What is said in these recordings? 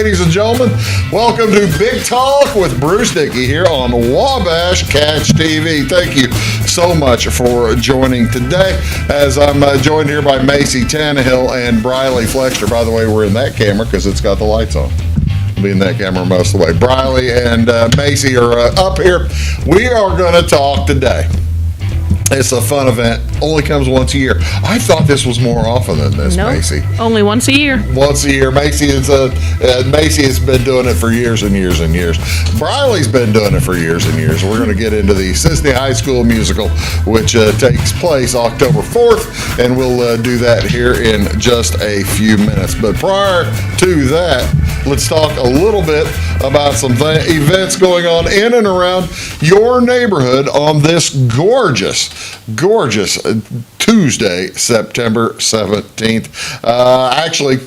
ladies and gentlemen. Welcome to Big Talk with Bruce Dickey here on Wabash Catch TV. Thank you so much for joining today, as I'm joined here by Macy, Tannahill, and Bryli, Flexter. By the way, we're in that camera because it's got the lights on. We'll be in that camera most of the way. Bryli and Macy are up here. We are going to talk today. It's a fun event. Only comes once a year. I thought this was more often than this, No, Macy. only once a year. Once a year. Macy has been doing it for years and years and years. Bryli's been doing it for years and years. We're going to get into the Cisne High School musical, which takes place October 4th, and we'll do that here in just a few minutes. But prior to that, let's talk a little bit about some events going on in and around your neighborhood on this gorgeous Tuesday, September 17th. Actually,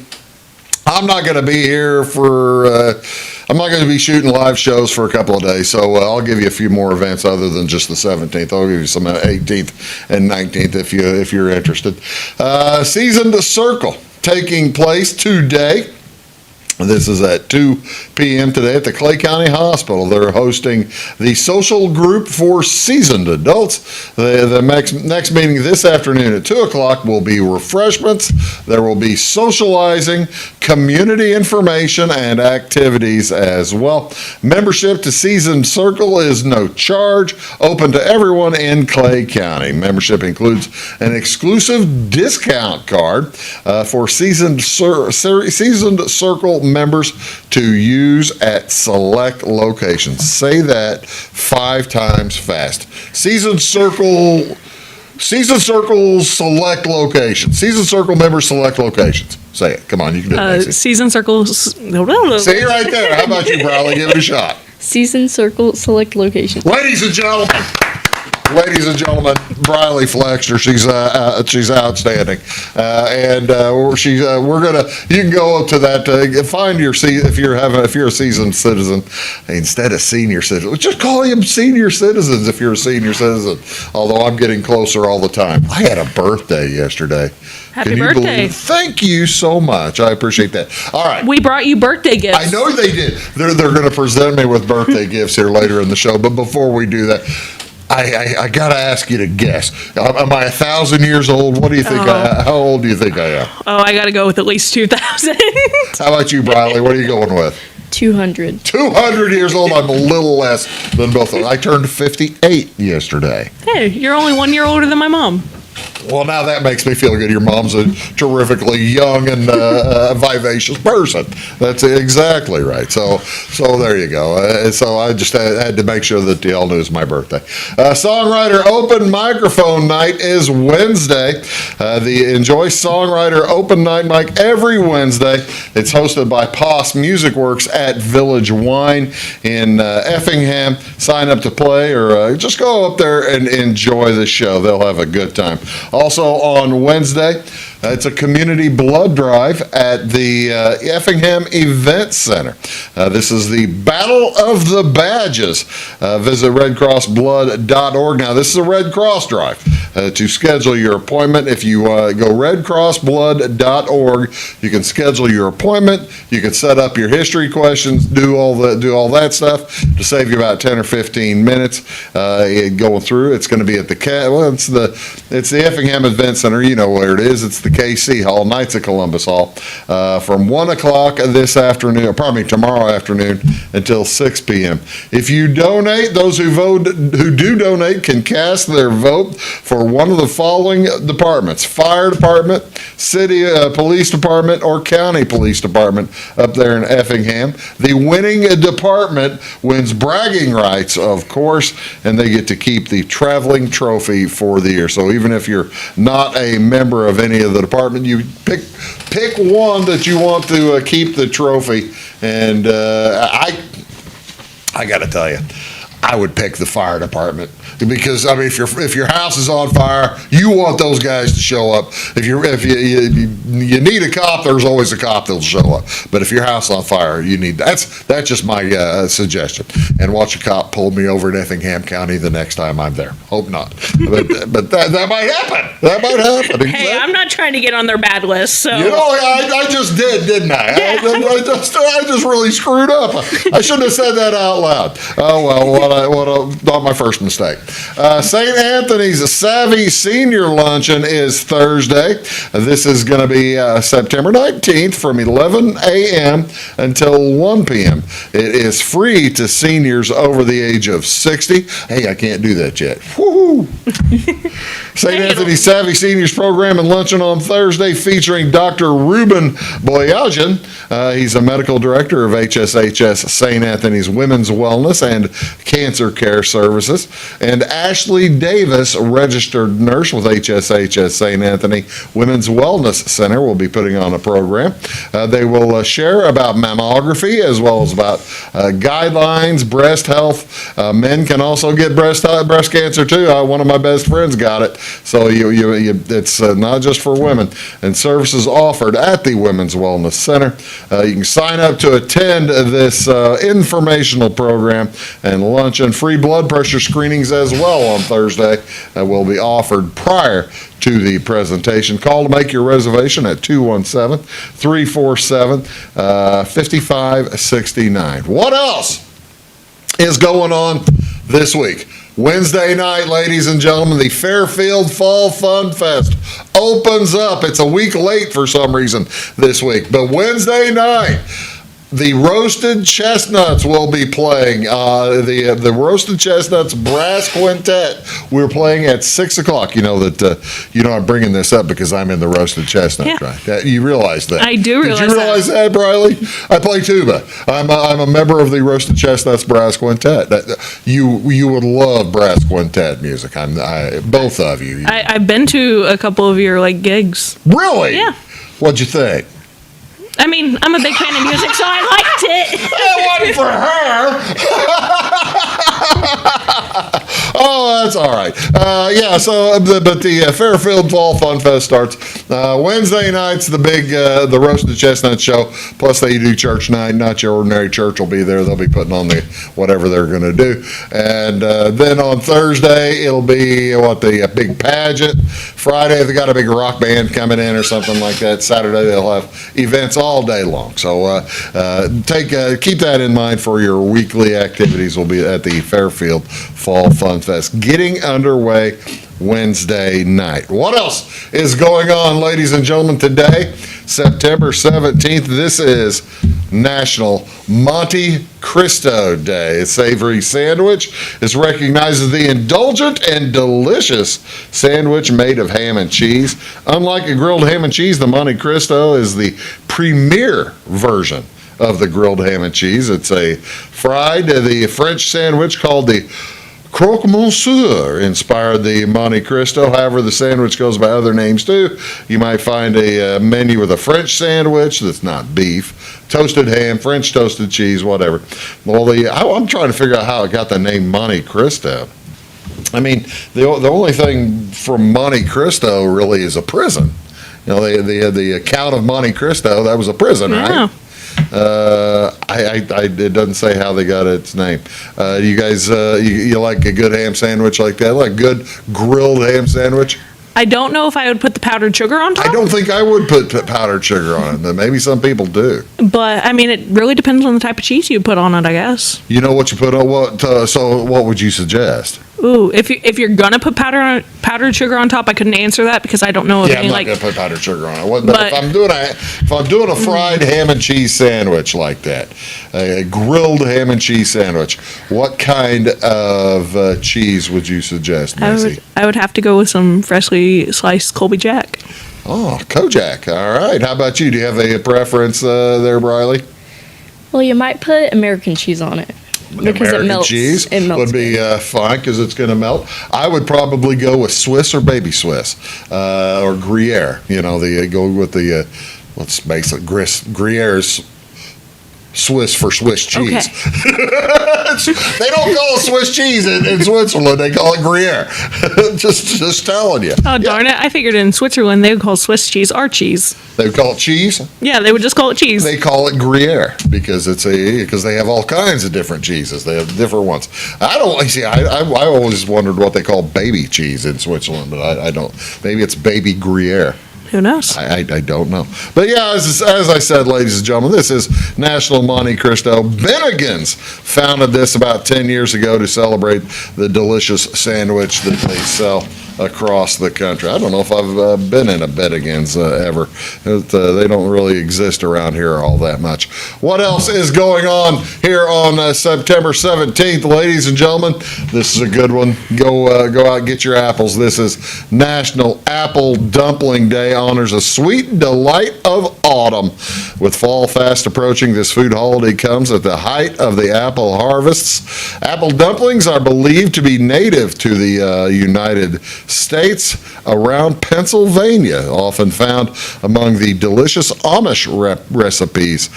I'm not going to be here I'm not going to be shooting live shows for a couple of days, so I'll give you a few more events other than just the 17th. I'll give you some 18th and 19th if you're interested. Seasoned Circle taking place today. This is at 2 p.m. today at the Clay County Hospital. They're hosting the social group for seasoned adults. The next meeting this afternoon at 2 o'clock will be refreshments. There will be socializing, community information, and activities as well. Membership to Seasoned Circle is no charge, open to everyone in Clay County. Membership includes an exclusive discount card for Seasoned Circle members to use at select locations. Say that 5 times fast. Seasoned Circle select locations. Seasoned Circle members select locations. Say it. Come on, you can do it. Macy. Season Circles. See right there. How about you, Bryli? Give it a shot. Season Circle select locations. Ladies and gentlemen, Bryli Flexter, she's outstanding, and we're gonna. You can go up to that. Find your if you're a seasoned citizen, instead of senior citizen, just call them senior citizens if you're a senior citizen. Although I'm getting closer all the time. I had a birthday yesterday. Happy birthday. Thank you so much. I appreciate that. All right. We brought you birthday gifts. I know they did. They're going to present me with birthday gifts here later in the show. But before we do that, I got to ask you to guess. Am I 1,000 years old? What do you think? How old do you think I am? Oh, I got to go with at least 2,000. How about you, Bryli? What are you going with? 200. 200 years old. I'm a little less than both of them. I turned 58 yesterday. Hey, you're only 1 year older than my mom. Well, now that makes me feel good. Your mom's a terrifically young and vivacious person. That's exactly right. So there you go. So I just had to make sure that y'all knew it's my birthday. Songwriter Open Microphone Night is Wednesday. The Enjoy Songwriter Open Night mic every Wednesday. It's hosted by Poss Music Works at Village Wine in Effingham. Sign up to play or just go up there and enjoy the show. They'll have a good time. Also on Wednesday, it's a community blood drive at the Effingham Event Center. This is the Battle of the Badges. Visit redcrossblood.org. Now, this is a Red Cross drive. To schedule your appointment, if you go redcrossblood.org, you can schedule your appointment. You can set up your history questions, do all that stuff to save you about 10 or 15 minutes going through. It's going to be at it's the Effingham Event Center. You know where it is. It's the KC Hall, Knights of Columbus Hall, from 1 o'clock tomorrow afternoon until 6 p.m. If you donate, those who do donate can cast their vote for one of the following departments: fire department, city police department, or county police department up there in Effingham. The winning department wins bragging rights, of course, and they get to keep the traveling trophy for the year. So even if you're not a member of any of the department, you pick one that you want to keep the trophy. And I got to tell you, I would pick the fire department because I mean, if your house is on fire, you want those guys to show up. If you need a cop, there's always a cop that'll show up. But if your house is on fire, you need that's just my suggestion. And watch a cop pull me over in Effingham County the next time I'm there. Hope not, but that might happen. That might happen. Hey, I'm not trying to get on their bad list, so. You know, I just did, didn't I? Yeah. I just really screwed up. I shouldn't have said that out loud. Oh well, not my first mistake. St. Anthony's Savvy Senior Luncheon is Thursday. This is going to be September 19th from 11 a.m. until 1 p.m. It is free to seniors over the age of 60. Hey, I can't do that yet. Woohoo! St. Anthony's Savvy Seniors Program and Luncheon on Thursday featuring Dr. Ruben Boyajian. He's a medical director of HSHS St. Anthony's Women's Wellness and Cancer Care Services. And Ashley Davis, registered nurse with HSHS St. Anthony Women's Wellness Center, will be putting on a program. They will share about mammography as well as about guidelines, breast health. Men can also get breast cancer too. One of my best friends got it. So it's not just for women. And services offered at the Women's Wellness Center. You can sign up to attend this informational program and luncheon. Free blood pressure screenings as well on Thursday will be offered prior to the presentation. Call to make your reservation at 217-347-5569. What else is going on this week? Wednesday night, ladies and gentlemen, the Fairfield Fall Fun Fest opens up. It's a week late for some reason this week, but Wednesday night, the Roasted Chestnuts will be playing. The Roasted Chestnuts Brass Quintet. We're playing at 6 o'clock. You know that. I'm bringing this up because I'm in the Roasted Chestnuts. Yeah. Right? You realize that? I do realize that. Did you realize that, Bryli? I play tuba. I'm a member of the Roasted Chestnuts Brass Quintet. You would love brass quintet music. Both of you. I've been to a couple of your gigs. Really? Yeah. What'd you think? I mean, I'm a big fan of music, so I liked it. That wasn't for her. Oh, that's all right. But the Fairfield Fall Fun Fest starts Wednesday nights. The big the Roasted Chestnut Show. Plus, they do church night. Not your ordinary church will be there. They'll be putting on whatever they're going to do. And then on Thursday, it'll be the big pageant. Friday, they got a big rock band coming in or something like that. Saturday, they'll have events all day long. So keep that in mind for your weekly activities. Will be at the Fairfield Fall Fun Fest, getting underway Wednesday night. What else is going on, ladies and gentlemen, today, September 17th? This is National Monte Cristo Day. A savory sandwich is recognized as the indulgent and delicious sandwich made of ham and cheese. Unlike a grilled ham and cheese, the Monte Cristo is the premier version of the grilled ham and cheese. It's the French sandwich called the Croque Monsieur inspired the Monte Cristo. However, the sandwich goes by other names too. You might find a menu with a French sandwich that's not beef, toasted ham, French toasted cheese, whatever. Well, I'm trying to figure out how it got the name Monte Cristo. I mean, the only thing from Monte Cristo really is a prison. The Count of Monte Cristo, that was a prison, right? It doesn't say how they got its name. You guys, you like a good ham sandwich like that? Like good grilled ham sandwich? I don't know if I would put the powdered sugar on top. I don't think I would put powdered sugar on it, but maybe some people do. But, I mean, it really depends on the type of cheese you put on it, I guess. You know what you put on what? So what would you suggest? Ooh, if you're gonna put powdered sugar on top, I couldn't answer that because I don't know if I'm not gonna put powdered sugar on it. But But- if I'm doing a fried ham and cheese sandwich like that, a grilled ham and cheese sandwich, what kind of cheese would you suggest, Macy? I would have to go with some freshly sliced Colby Jack. Oh, Kojak. All right. How about you? Do you have a preference there, Bryli? Well, you might put American cheese on it. Because American it melts. cheese It melts would be fine because it's going to melt. I would probably go with Swiss or baby Swiss or Gruyere. Go with the let's make it Gruyere's Swiss for Swiss cheese. Okay. They don't call it Swiss cheese in Switzerland. They call it Gruyere. just telling you. Oh, darn it. I figured in Switzerland they would call Swiss cheese our cheese. They would call it cheese. Yeah, they would just call it cheese. They call it Gruyere because because they have all kinds of different cheeses. They have different ones. I always wondered what they call baby cheese in Switzerland, but I don't. Maybe it's baby Gruyere. Who knows? I don't know. But yeah, as I said, ladies and gentlemen, this is National Monte Cristo. Bennigan's founded this about 10 years ago to celebrate the delicious sandwich that they sell across the country. I don't know if I've been in a Bennigan's ever. They don't really exist around here all that much. What else is going on here on September 17th, ladies and gentlemen? This is a good one. Go out and get your apples. This is National Apple Dumpling Day. Honors a sweet delight of autumn. With fall fast approaching, this food holiday comes at the height of the apple harvests. Apple dumplings are believed to be native to the United States around Pennsylvania, often found among the delicious Amish recipes.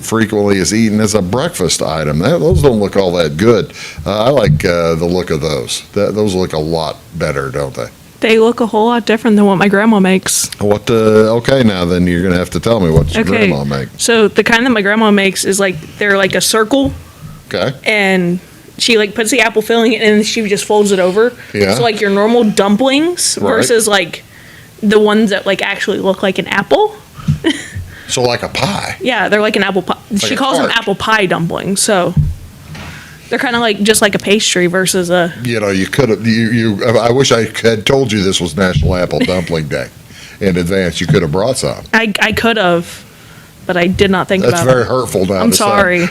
Frequently is eaten as a breakfast item. Those don't look all that good. I like the look of those. Those look a lot better, don't they? They look a whole lot different than what my grandma makes. Okay, now then you're going to have to tell me what your grandma makes. So the kind that my grandma makes is they're like a circle. Okay. And she puts the apple filling in and she just folds it over. Yeah. So your normal dumplings versus the ones that actually look like an apple. So like a pie. Yeah, they're like an apple pie. She calls them apple pie dumplings. So they're kind of just like a pastry versus a. You could have. I wish I had told you this was National Apple Dumpling Day in advance. You could have brought some. I could have, but I did not think about it. That's very hurtful now. I'm sorry.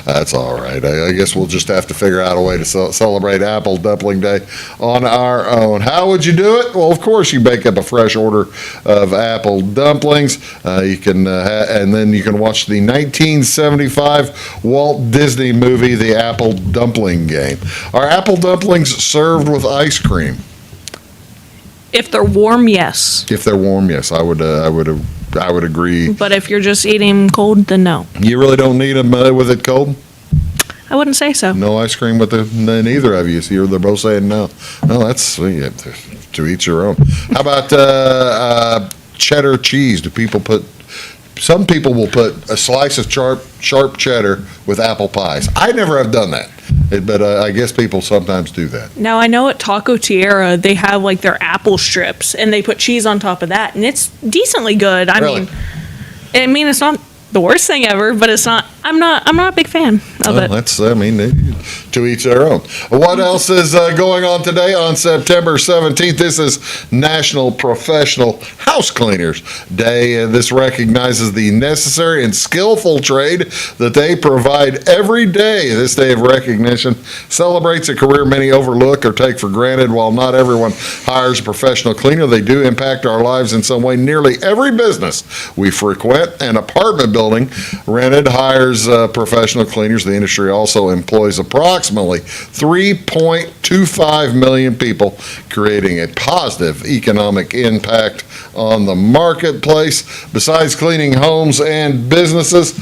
That's all right. I guess we'll just have to figure out a way to celebrate Apple Dumpling Day on our own. How would you do it? Well, of course, you bake up a fresh order of apple dumplings. You can, and then you can watch the 1975 Walt Disney movie, The Apple Dumpling Game. Are apple dumplings served with ice cream? If they're warm, yes. If they're warm, yes. I would agree. But if you're just eating them cold, then no. You really don't need them with it cold? I wouldn't say so. No ice cream with neither of you. So they're both saying no. No, that's to each your own. How about cheddar cheese? Some people will put a slice of sharp cheddar with apple pies. I never have done that, but I guess people sometimes do that. Now, I know at Taco Tierra, they have their apple strips, and they put cheese on top of that, and it's decently good. Really? I mean, it's not the worst thing ever, but it's not. I'm not a big fan of it. To each their own. What else is going on today on September 17th? This is National Professional House Cleaners Day. This recognizes the necessary and skillful trade that they provide every day. This day of recognition celebrates a career many overlook or take for granted. While not everyone hires a professional cleaner, they do impact our lives in some way. Nearly every business we frequent, an apartment building rented, hires professional cleaners. The industry also employs approximately 3.25 million people, creating a positive economic impact on the marketplace. Besides cleaning homes and businesses,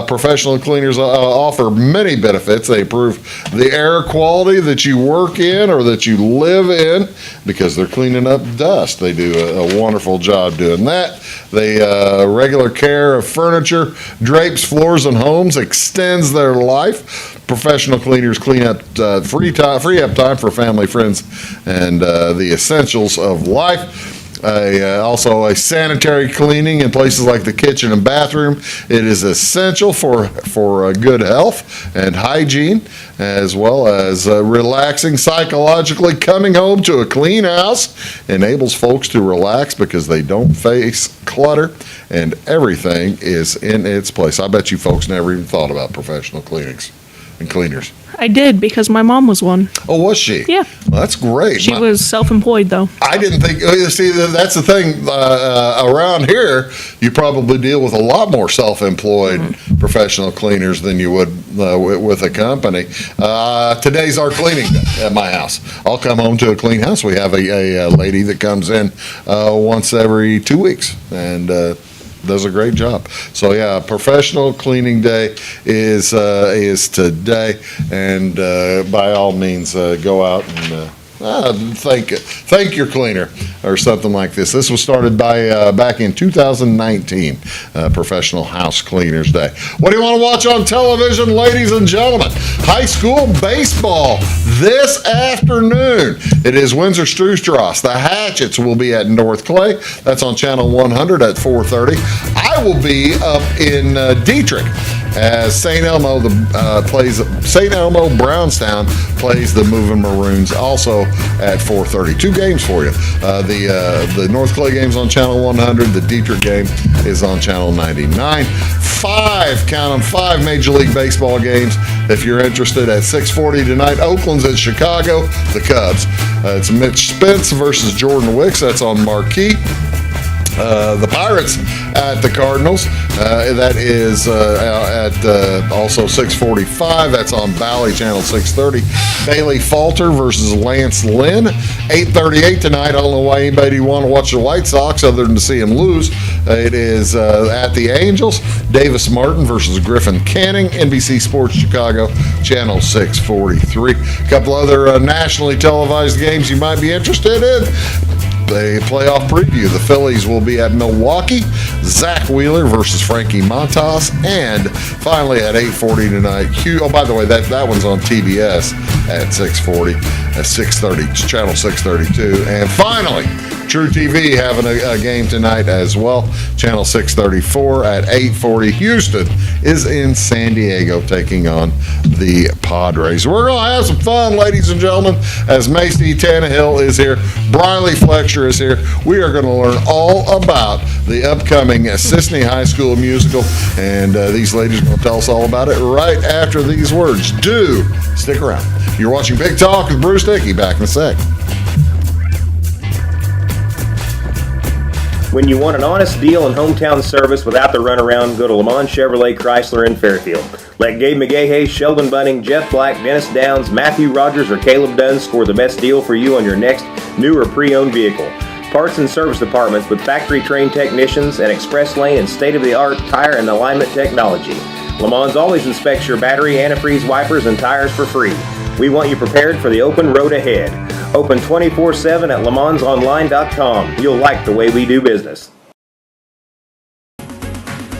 professional cleaners offer many benefits. They improve the air quality that you work in or that you live in because they're cleaning up dust. They do a wonderful job doing that. They regular care of furniture, drapes, floors, and homes extends their life. Professional cleaners clean up free up time for family, friends, and the essentials of life. Also a sanitary cleaning in places like the kitchen and bathroom. It is essential for good health and hygiene, as well as relaxing psychologically. Coming home to a clean house enables folks to relax because they don't face clutter and everything is in its place. I bet you folks never even thought about professional cleaners. I did because my mom was one. Oh, was she? Yeah. Well, that's great. She was self-employed, though. I didn't think. See, that's the thing. Around here, you probably deal with a lot more self-employed professional cleaners than you would with a company. Today's our cleaning day at my house. I'll come home to a clean house. We have a lady that comes in once every 2 weeks, and does a great job. So yeah, Professional Cleaning Day is today, and by all means, go out and thank your cleaner or something like this. This was started by back in 2019, Professional House Cleaners Day. What do you want to watch on television, ladies and gentlemen? High school baseball this afternoon. It is Windsor Stroostrass. The Hatchets will be at North Clay. That's on Channel 100 at 4:30. I will be up in Dietrich as St. Elmo Brownstown plays the Moving Maroons, also at 4:30. Two games for you. The North Clay game's on Channel 100. The Dietrich game is on Channel 99. Five Major League Baseball games if you're interested at 6:40 tonight. Oakland's at Chicago, the Cubs. It's Mitch Spence versus Jordan Wicks. That's on Marquee. The Pirates at the Cardinals. That is at also 6:45. That's on Valley Channel 630. Bailey Falter versus Lance Lynn. 8:38 tonight. I don't know why anybody would want to watch the White Sox other than to see them lose. It is at the Angels. Davis Martin versus Griffin Canning. NBC Sports Chicago, Channel 643. A couple other nationally televised games you might be interested in. The playoff preview. The Phillies will be at Milwaukee. Zach Wheeler versus Frankie Montas. And finally at 8:40 tonight, by the way, that one's on TBS at 6:40, at 6:30, Channel 632. And finally, True TV having a game tonight as well. Channel 634 at 8:40. Houston is in San Diego taking on the Padres. We're going to have some fun, ladies and gentlemen, as Macy Tannahill is here. Bryli Flexter is here. We are going to learn all about the upcoming Cisne High School musical, and these ladies are going to tell us all about it right after these words. Do stick around. You're watching Big Talk with Bruce Dickey. Back in a sec. When you want an honest deal and hometown service without the runaround, go to Lamont Chevrolet Chrysler in Fairfield. Let Gabe McGahey, Sheldon Bunning, Jeff Black, Dennis Downs, Matthew Rogers, or Caleb Dunn score the best deal for you on your next new or pre-owned vehicle. Parts and service departments with factory-trained technicians and express lane and state-of-the-art tire and alignment technology. Lamont always inspects your battery, antifreeze, wipers, and tires for free. We want you prepared for the open road ahead. Open 24/7 at LeMansOnline.com. You'll like the way we do business.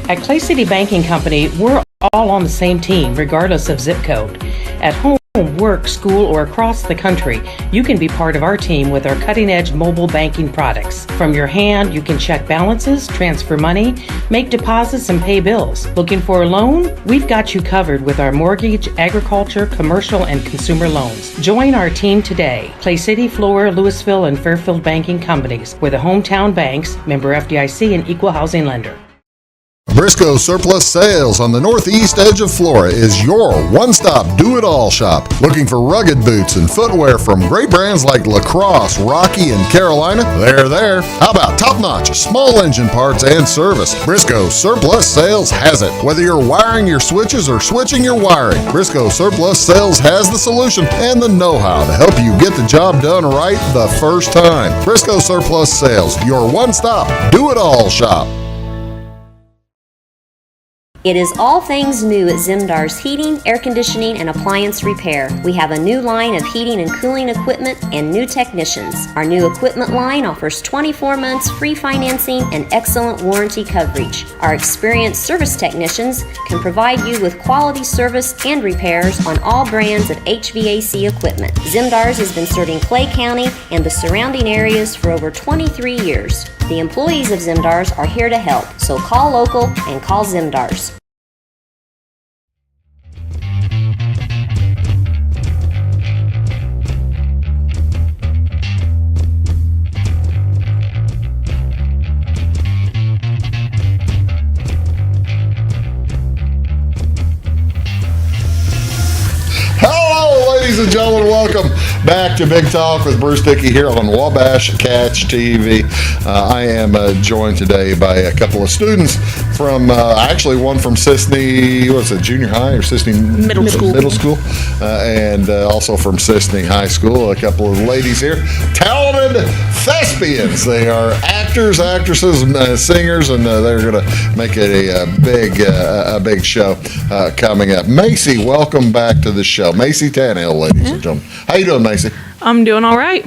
At Clay City Banking Company, we're all on the same team, regardless of zip code. At home, work, school, or across the country, you can be part of our team with our cutting-edge mobile banking products. From your hand, you can check balances, transfer money, make deposits, and pay bills. Looking for a loan? We've got you covered with our mortgage, agriculture, commercial, and consumer loans. Join our team today. Clay City, Flora, Louisville, and Fairfield Banking Companies. We're the hometown banks, member FDIC, and equal housing lender. Briscoe Surplus Sales on the northeast edge of Flora is your one-stop do-it-all shop. Looking for rugged boots and footwear from great brands like Lacrosse, Rocky, and Carolina? They're there. How about top-notch small engine parts and service? Briscoe Surplus Sales has it. Whether you're wiring your switches or switching your wiring, Briscoe Surplus Sales has the solution and the know-how to help you get the job done right the first time. Briscoe Surplus Sales, your one-stop do-it-all shop. It is all things new at Zimdar's Heating, Air Conditioning, and Appliance Repair. We have a new line of heating and cooling equipment and new technicians. Our new equipment line offers 24 months free financing and excellent warranty coverage. Our experienced service technicians can provide you with quality service and repairs on all brands of HVAC equipment. Zimdar's has been serving Clay County and the surrounding areas for over 23 years. The employees of Zimdar's are here to help, so call local and call Zimdar's. Ladies and gentlemen, welcome back to Big Talk with Bruce Dickey here on Wabash Catch TV. I am joined today by a couple of students from actually one from Cisne, what's it, junior high or Cisne Middle school. Middle school, and also from Cisne High School. A couple of ladies here, talented thespians. They are actors, actresses, and singers, and they're going to make it a big show coming up. Macy, welcome back to the show. Macy Tannahill, ladies and gentlemen. How you doing, Macy? I'm doing all right.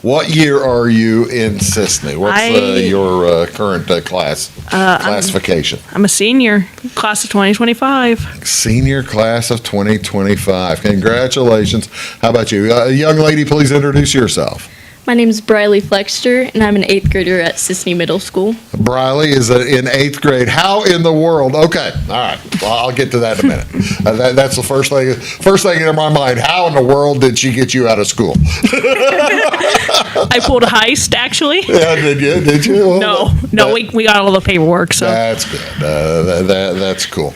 What year are you in Cisne? What's your current classification? I'm a senior, class of 2025. Senior class of 2025. Congratulations. How about you? Young lady, please introduce yourself. My name is Bryli Flexter, and I'm an 8th grader at Cisne Middle School. Bryli is in 8th grade. How in the world? Okay, all right. Well, I'll get to that in a minute. That's the first thing in my mind. How in the world did she get you out of school? I pulled a heist, actually. Yeah, did you? Well, No, we got all the paperwork, so. That's good. That's cool.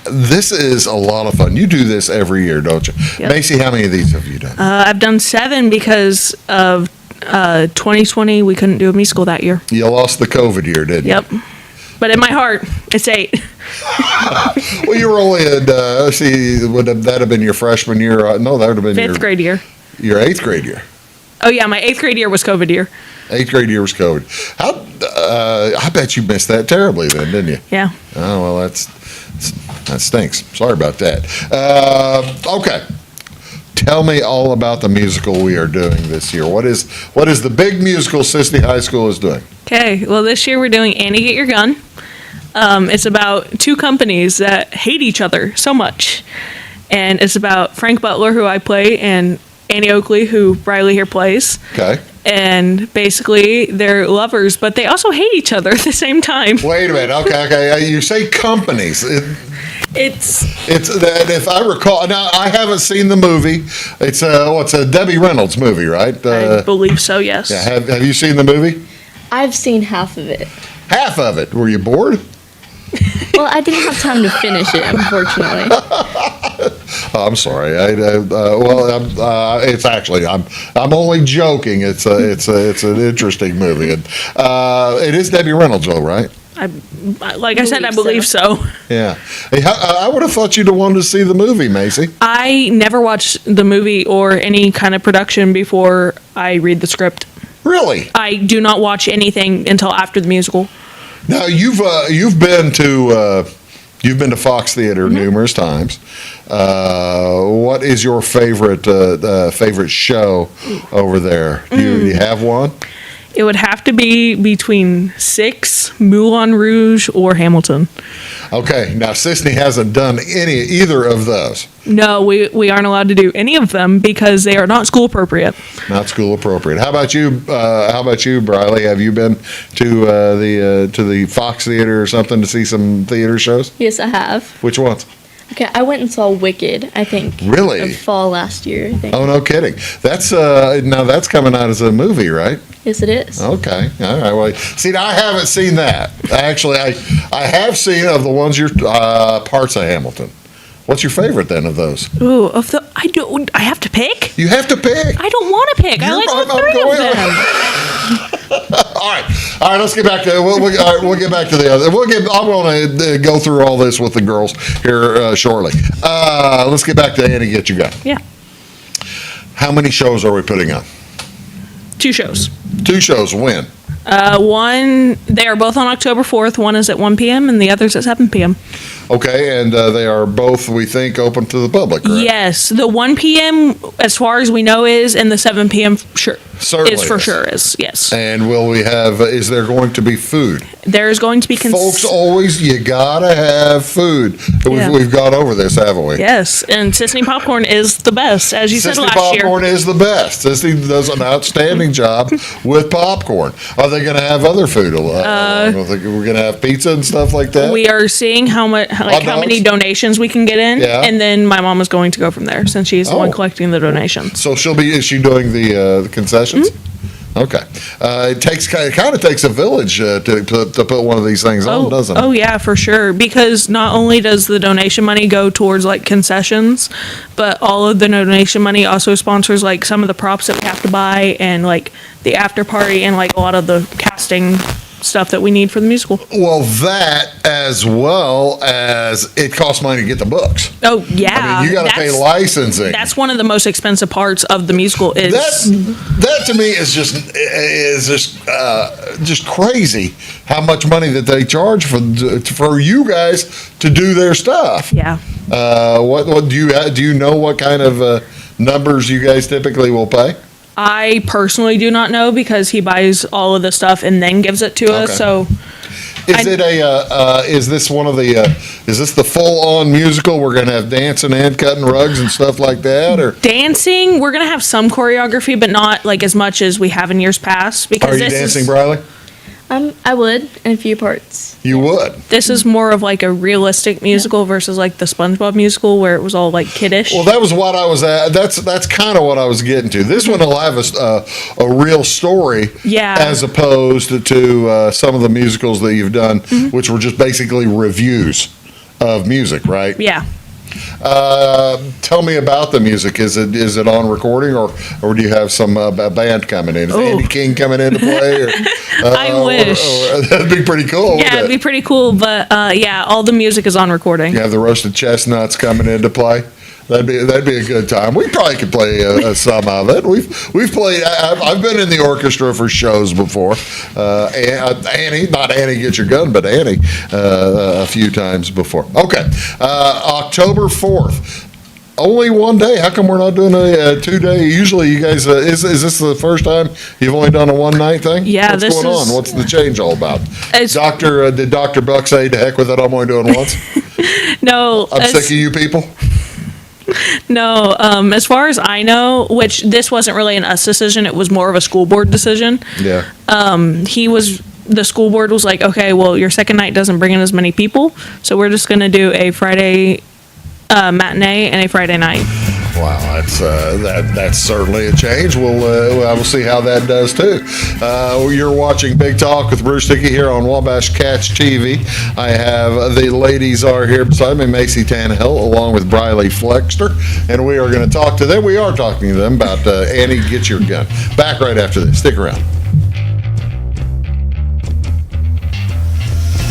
This is a lot of fun. You do this every year, don't you? Yep. Macy, how many of these have you done? I've done 7 because of 2020. We couldn't do a musical that year. You lost the COVID year, didn't you? Yep. But in my heart, it's 8. Well, you were only in, would that have been your freshman year? No, that would have been 5th grade year. Your 8th grade year. Oh, yeah, my 8th grade year was COVID year. 8th grade year was COVID. I bet you missed that terribly then, didn't you? Yeah. Oh, well, that stinks. Sorry about that. Okay. Tell me all about the musical we are doing this year. What is the big musical Cisne High School is doing? Okay, well, this year we're doing Annie Get Your Gun. It's about 2 companies that hate each other so much. And it's about Frank Butler, who I play, and Annie Oakley, who Bryli here plays. Okay. And basically, they're lovers, but they also hate each other at the same time. Wait a minute. Okay. You say companies. It's that, if I recall. Now, I haven't seen the movie. It's a Debbie Reynolds movie, right? I believe so, yes. Yeah. Have you seen the movie? I've seen half of it. Half of it. Were you bored? Well, I didn't have time to finish it, unfortunately. I'm sorry. It's actually I'm only joking. It's an interesting movie, and it is Debbie Reynolds, though, right? I believe so. Yeah. Hey, I would have thought you'd have wanted to see the movie, Macy. I never watched the movie or any kind of production before I read the script. Really? I do not watch anything until after the musical. Now you've been to Fox Theater numerous times. What is your favorite show over there? You have one? It would have to be between 6, Moulin Rouge, or Hamilton. Okay, now Cisne hasn't done either of those. No, we aren't allowed to do any of them because they are not school appropriate. Not school appropriate. How about you? Bryli? Have you been to the Fox Theater or something to see some theater shows? Yes, I have. Which ones? Okay, I went and saw Wicked, I think. Really? In fall last year, I think. Oh, no kidding. That's now that's coming out as a movie, right? Yes, it is. Okay. All right. Well, see, now I haven't seen that. Actually, I have seen of the ones parts of Hamilton. What's your favorite then of those? Ooh, I have to pick? You have to pick. I don't want to pick. I like all 3 of them. All right. Let's get back to we'll get back to the other. I'm going to go through all this with the girls here shortly. Let's get back to Annie Get Your Gun. Yeah. How many shows are we putting on? 2 shows. 2 shows. When? One, they are both on October 4th. One is at 1 p.m. and the other's at 7 p.m. Okay, and they are both, we think, open to the public, correct? Yes, the 1 p.m. as far as we know is, and the 7 p.m. Certainly is for is. sure is, yes. And is there going to be food? There is going to be Folks, you gotta have food. Yeah. We've gone over this, haven't we? Yes, and Cisne popcorn is the best, as you said Cisne last year. popcorn is the best. Cisne does an outstanding job with popcorn. Are they going to have other food? We're going to have pizza and stuff like that? We are seeing how many donations we can get in, and then my mom is going to go from there since she's the one collecting the donations. So is she doing the concessions? Mm-hmm. Okay. It kind of takes a village to put one of these things on, doesn't it? Oh, yeah, for sure. Because not only does the donation money go towards, like, concessions, but all of the donation money also sponsors, like, some of the props that we have to buy and, like, the after party and, like, a lot of the casting stuff that we need for the musical. Well, that as well as it costs money to get the books. Oh yeah, I mean, you got to pay licensing. That's one of the most expensive parts of the musical. Is That to me is just crazy how much money that they charge for you guys to do their stuff. yeah. What do you know what kind of numbers you guys typically will pay? I personally do not know because he buys all of the stuff and then gives it to us. Okay. So Is this one of the is this the full on musical? We're gonna have dancing and cutting rugs and stuff like that, or dancing, we're gonna have some choreography, but not like as much as we have in years past. Because are you dancing, Bryli? I would in a few parts. You would. This is more of like a realistic musical versus like the SpongeBob musical where it was all like kiddish. Well, that was what I was at. That's kind of what I was getting to. This one will have a real story, Yeah. as opposed to some of the musicals that you've done, which were just basically reviews of music, right? Yeah. Tell me about the music. Is it on recording, or do you have some band coming in? Is Andy King coming in to play? Or, I wish. That'd be pretty cool. Yeah, it'd be pretty cool. But yeah, all the music is on recording. You have the roasted chestnuts coming in to play. That'd be a good time. We probably could play some of it. We've played. I've been in the orchestra for shows before. Annie, not Annie Get Your Gun, but Annie, a few times before. Okay, October 4th. Only one day. How come we're not doing a 2-day? Usually, you guys. Is this the first time you've only done a one-night thing? Yeah, What's this going is- on? What's the change all about? It's- Did Dr. Buck say, "To heck with it, I'm only doing once"? No, I'm sick of you people. no. As far as I know, which this wasn't really an us decision, it was more of a school board decision. Yeah. The school board was like, okay, well, your second night doesn't bring in as many people, so we're just gonna do a Friday matinee and a Friday night. Wow, that's certainly a change. I will see how that does too. You're watching Big Talk with Bruce Dickey here on Wabash Catch TV. I have the ladies are here beside me, Macy Tannahill, along with Bryli Flexter, and we are going to talk to them. We are talking to them about Annie Get Your Gun. Back right after this. Stick around.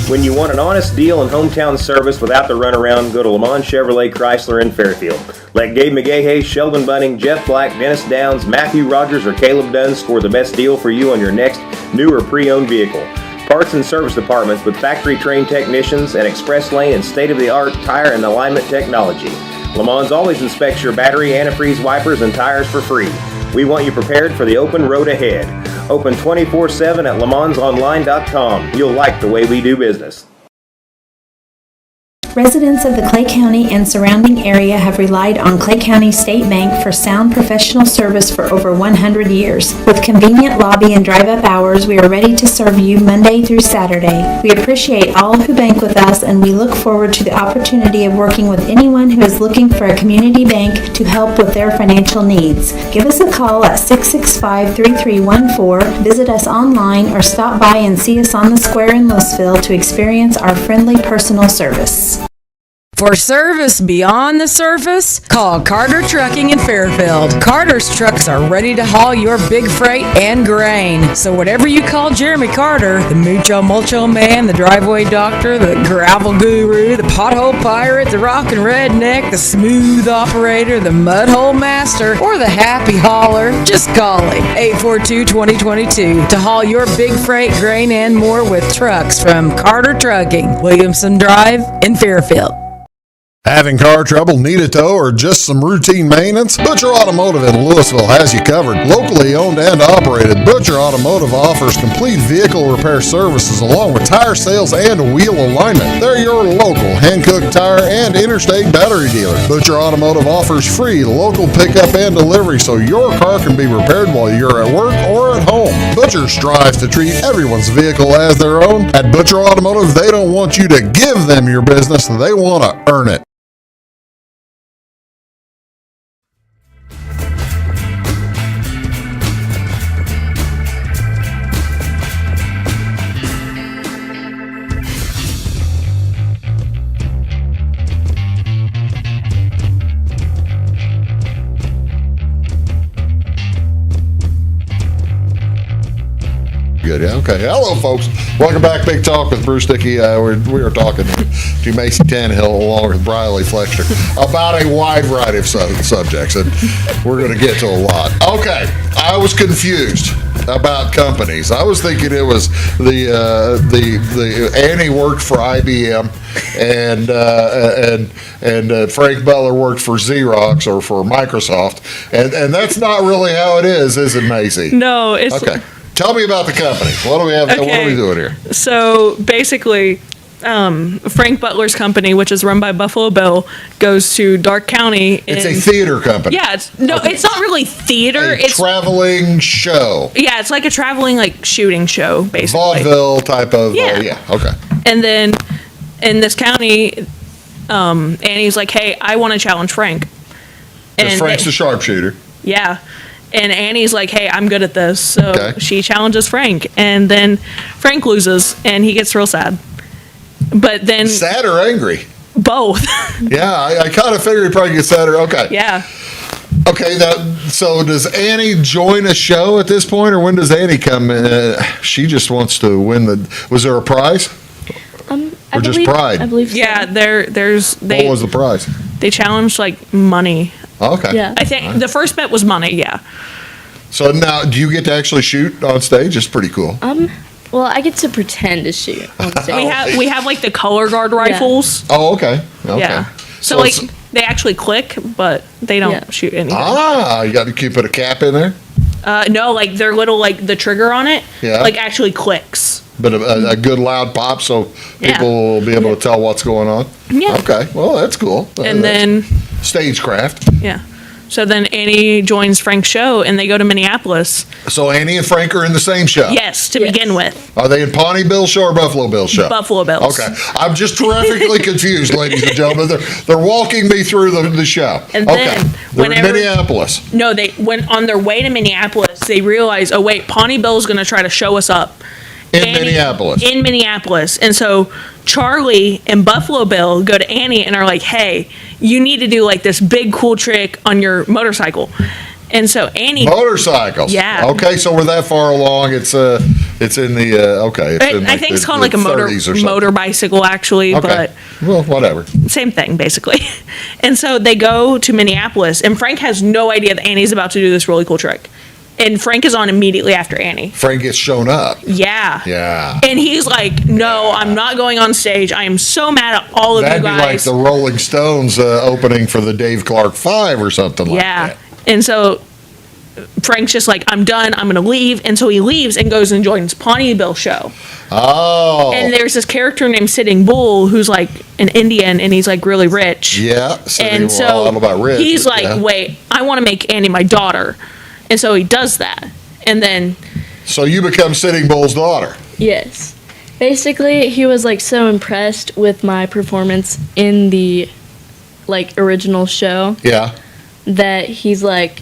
When you want an honest deal and hometown service without the runaround, go to Lamont Chevrolet Chrysler in Fairfield. Let Gabe McGahey, Sheldon Bunning, Jeff Black, Dennis Downs, Matthew Rogers, or Caleb Dunn score the best deal for you on your next new or pre-owned vehicle. Parts and service departments with factory-trained technicians and express lane and state-of-the-art tire and alignment technology. Lamont always inspects your battery, antifreeze, wipers, and tires for free. We want you prepared for the open road ahead. Open 24/7 at LeMansOnline.com. You'll like the way we do business. Residents of the Clay County and surrounding area have relied on Clay County State Bank for sound professional service for over 100 years. With convenient lobby and drive-up hours, we are ready to serve you Monday through Saturday. We appreciate all who bank with us, and we look forward to the opportunity of working with anyone who is looking for a community bank to help with their financial needs. Give us a call at 665-3314, visit us online, or stop by and see us on the square in Louisville to experience our friendly personal service. For service beyond the surface, call Carter Trucking in Fairfield. Carter's trucks are ready to haul your big freight and grain. So whatever you call Jeremy Carter, the Mucho Mulcho Man, the driveway doctor, the gravel guru, the pothole pirate, the rockin' redneck, the smooth operator, the mudhole master, or the happy hauler, just call him. 842-2022 to haul your big freight, grain, and more with trucks from Carter Trucking, Williamson Drive in Fairfield. Having car trouble, need a tow, or just some routine maintenance? Butcher Automotive in Louisville has you covered. Locally owned and operated, Butcher Automotive offers complete vehicle repair services along with tire sales and wheel alignment. They're your local Hankook tire and interstate battery dealer. Butcher Automotive offers free local pickup and delivery so your car can be repaired while you're at work or at home. Butcher strives to treat everyone's vehicle as their own. At Butcher Automotive, they don't want you to give them your business, they want to earn it. good. Yeah, okay. Hello, folks. Welcome back. Big Talk with Bruce Dickey. We are talking to Macy Tannahill along with Bryli Flexter about a wide variety of subjects, and we're going to get to a lot. Okay, I was confused about companies. I was thinking it was the Annie worked for IBM, and Frank Butler worked for Xerox or for Microsoft, and that's not really how it is it, Macy? No, it's Okay. Tell me about the company. What do we have? What are we doing here? So basically, Frank Butler's company, which is run by Buffalo Bill, goes to Dark County. It's a theater company. Yeah, it's not really theater. It's traveling show. Yeah, it's like a traveling shooting show, basically. Vaudeville type of. Yeah. Okay. And then in this county, Annie's like, "Hey, I want to challenge Frank." Because Frank's the sharpshooter. Yeah. And Annie's like, "Hey, I'm good at this." So she challenges Frank. And then Frank loses, and he gets real sad. But then... Sad or angry? Both. Yeah, I kind of figured he'd probably get sadder. Okay. Yeah. Okay, so does Annie join a show at this point, or when does Annie come in? She just wants to win the... Was there a prize? Or just pride? I believe so. Yeah, there's... What was the prize? They challenged, money. Okay. Yeah. I think the first bet was money, yeah. So now, do you get to actually shoot on stage? It's pretty cool. Well, I get to pretend to shoot on stage. We have the color guard rifles. Oh, okay. Yeah. So they actually click, but they don't shoot anything. You got to keep a cap in there? No, they're little, the trigger on it, actually clicks. But a good loud pop so people will be able to tell what's going on? Yeah. Okay, well, that's cool. And then... Stagecraft. Yeah. So then Annie joins Frank's show, and they go to Minneapolis. So Annie and Frank are in the same show? Yes, to begin with. Are they in Pawnee Bill's show or Buffalo Bill's show? Buffalo Bill's. Okay. I'm just terrifically confused, ladies and gentlemen. They're walking me through the show. And okay. then They're in Minneapolis. No, they went on their way to Minneapolis. They realized, oh, wait, Pawnee Bill's going to try to show us up. Minneapolis. In Minneapolis. And so Charlie and Buffalo Bill go to Annie and are like, hey, you need to do this big cool trick on your motorcycle. And so Annie... Motorcycles. Yeah. Okay, so we're that far along. It's in the... okay. It's in I think it's called a motor bicycle, actually. Okay. But well, whatever. Same thing, basically. And so they go to Minneapolis, and Frank has no idea that Annie's about to do this really cool trick. And Frank is on immediately after Annie. Frank gets shown up. Yeah. Yeah. And he's like, no, I'm not going on stage. I am so mad at all of you guys. That'd be like the Rolling Stones opening for the Dave Clark 5 or something like that. Yeah. And so Frank's just like, I'm done. I'm going to leave. And so he leaves and goes and joins Pawnee Bill's show. Oh. And there's this character named Sitting Bull who's an Indian, and he's really rich. Yeah. And so I don't know about rich, he's wait, I want to make Annie my daughter. And so he does that. And then... So you become Sitting Bull's daughter? Yes. Basically, he was so impressed with my performance in the original show. Yeah. That he's like,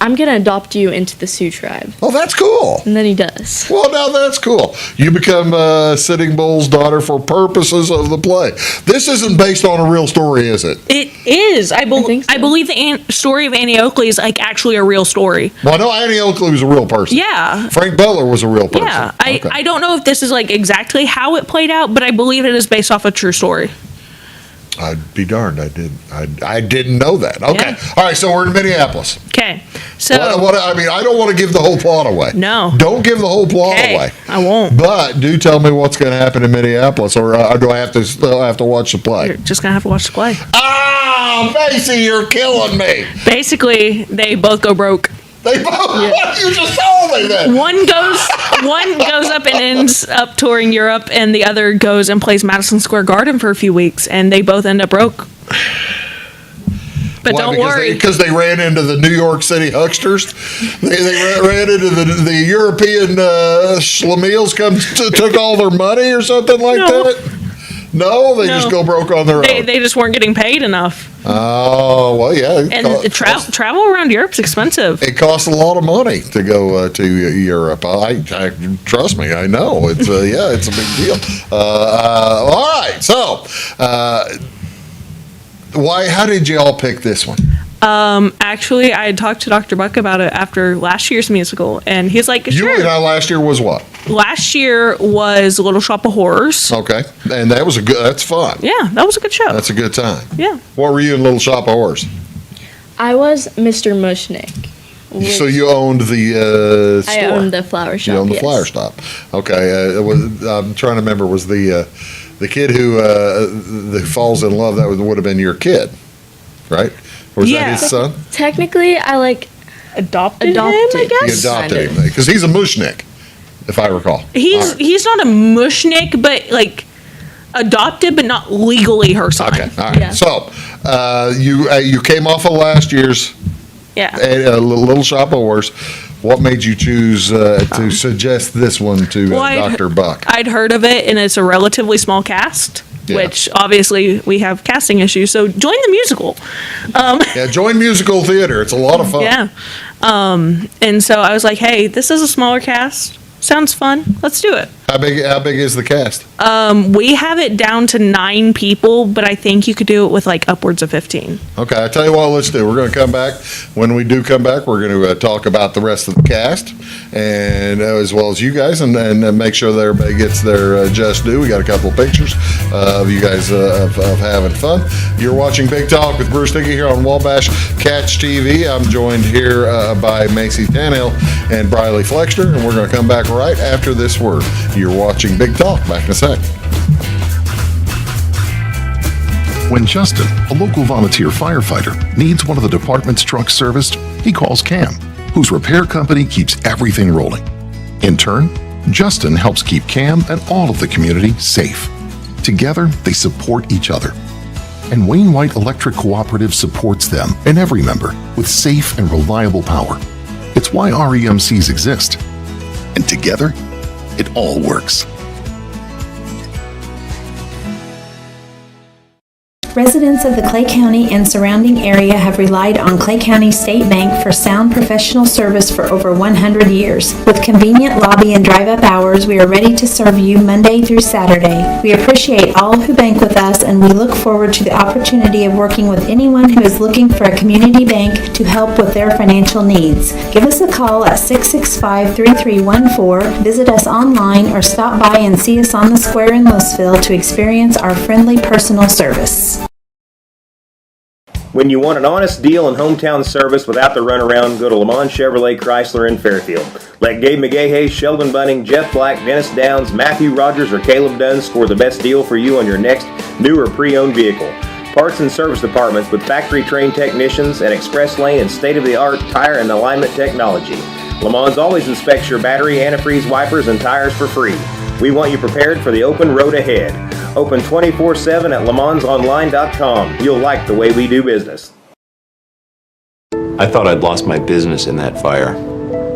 I'm going to adopt you into the Sioux tribe. Oh, that's cool. And then he does. Well, now that's cool. You become Sitting Bull's daughter for purposes of the play. This isn't based on a real story, is it? It is. I think so. I believe the story of Annie Oakley is actually a real story. Well, I know Annie Oakley was a real person. Yeah. Frank Butler was a real person. Yeah. Okay. I don't know if this is exactly how it played out, but I believe it is based off a true story. I'd be darned. I didn't know that. Okay. Yeah. All right. So we're in Minneapolis. Okay. So I don't want to give the whole plot away. No. Don't give the whole plot away. I won't. But do tell me what's going to happen in Minneapolis, or do I have to watch the play? You're just gonna have to watch the play. Ah, Macy, you're killing me. Basically, they both go broke. They both. What? You just told me that. One goes up and ends up touring Europe, and the other goes and plays Madison Square Garden for a few weeks, and they both end up broke. But don't worry. Because they ran into the New York City hucksters. They ran into the European schlemiels took all their money or something like that. No, they just go broke on their own. They just weren't getting paid enough. Oh, well, yeah. And travel around Europe's expensive. It costs a lot of money to go to Europe. I trust me, I know. It's it's a big deal. All right, so how did you all pick this one? Actually, I had talked to Dr. Buck about it after last year's musical, and he's like, You sure. and I last year was what? Last year was Little Shop of Horrors. Okay, and that's fun. Yeah, that was a good show. That's a good time. Yeah. What were you in Little Shop of Horrors? I was Mr. Mushnick. So you owned the store. I owned the flower shop. You owned the yes. flower shop. Okay, I'm trying to remember. Was the kid who falls in love, that would have been your kid, right? Or was that his son? Technically, I Adopted him, I Adopted. guess? You adopted Kind of. him because he's a mushnik, if I recall. He's not a mushnik, but adopted, but not legally her son. Okay, all right. Yeah. So you came off of last year's Yeah. Little Shop of Horrors. What made you choose to suggest this one to Dr. Buck? I'd heard of it, and it's a relatively small cast, Yeah. which obviously we have casting issues. So join the musical. Yeah, join musical theater. It's a lot of fun. Yeah. And so I was like, hey, this is a smaller cast. Sounds fun. Let's do it. How big is the cast? We have it down to 9 people, but I think you could do it with upwards of 15. Okay, I tell you what, let's do. We're going to come back. When we do come back, we're going to talk about the rest of the cast, and as well as you guys, and make sure that everybody gets their just due. We got a couple of pictures of you guys of having fun. You're watching Big Talk with Bruce Dickey here on Wabash Catch TV. I'm joined here by Macy Tannahill and Bryli Flexter, and we're going to come back right after this word. You're watching Big Talk. Back in a sec. When Justin, a local volunteer firefighter, needs one of the department's trucks serviced, he calls Cam, whose repair company keeps everything rolling. In turn, Justin helps keep Cam and all of the community safe. Together, they support each other. And Wayne White Electric Cooperative supports them and every member with safe and reliable power. It's why REMCs exist. And together, it all works. Residents of the Clay County and surrounding area have relied on Clay County State Bank for sound professional service for over 100 years. With convenient lobby and drive-up hours, we are ready to serve you Monday through Saturday. We appreciate all who bank with us, and we look forward to the opportunity of working with anyone who is looking for a community bank to help with their financial needs. Give us a call at 665-3314, visit us online, or stop by and see us on the square in Louisville to experience our friendly personal service. When you want an honest deal and hometown service without the runaround, go to Lamont Chevrolet Chrysler in Fairfield. Let Gabe McGahey, Sheldon Bunning, Jeff Black, Dennis Downs, Matthew Rogers, or Caleb Dunn score the best deal for you on your next new or pre-owned vehicle. Parts and service departments with factory-trained technicians and express lane and state-of-the-art tire and alignment technology. Lamont always inspects your battery, antifreeze, wipers, and tires for free. We want you prepared for the open road ahead. Open 24/7 at LeMansOnline.com. You'll like the way we do business. I thought I'd lost my business in that fire,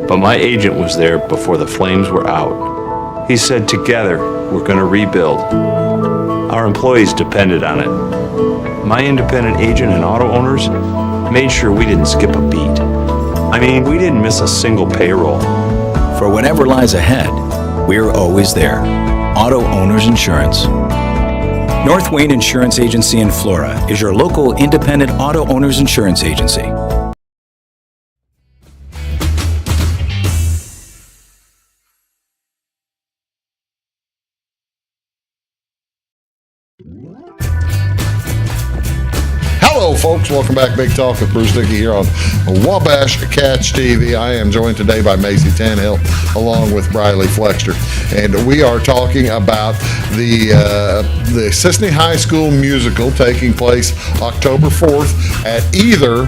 but my agent was there before the flames were out. He said, together, we're going to rebuild. Our employees depended on it. My independent agent and auto owners made sure we didn't skip a beat. I mean, we didn't miss a single payroll. For whatever lies ahead, we're always there. Auto Owners Insurance. North Wayne Insurance Agency in Flora is your local independent auto owners insurance agency. Hello, folks. Welcome back. Big Talk with Bruce Dickey here on Wabash Catch TV. I am joined today by Macy Tannahill along with Bryli Flexter, and we are talking about the Cisne High School musical taking place October 4th at either.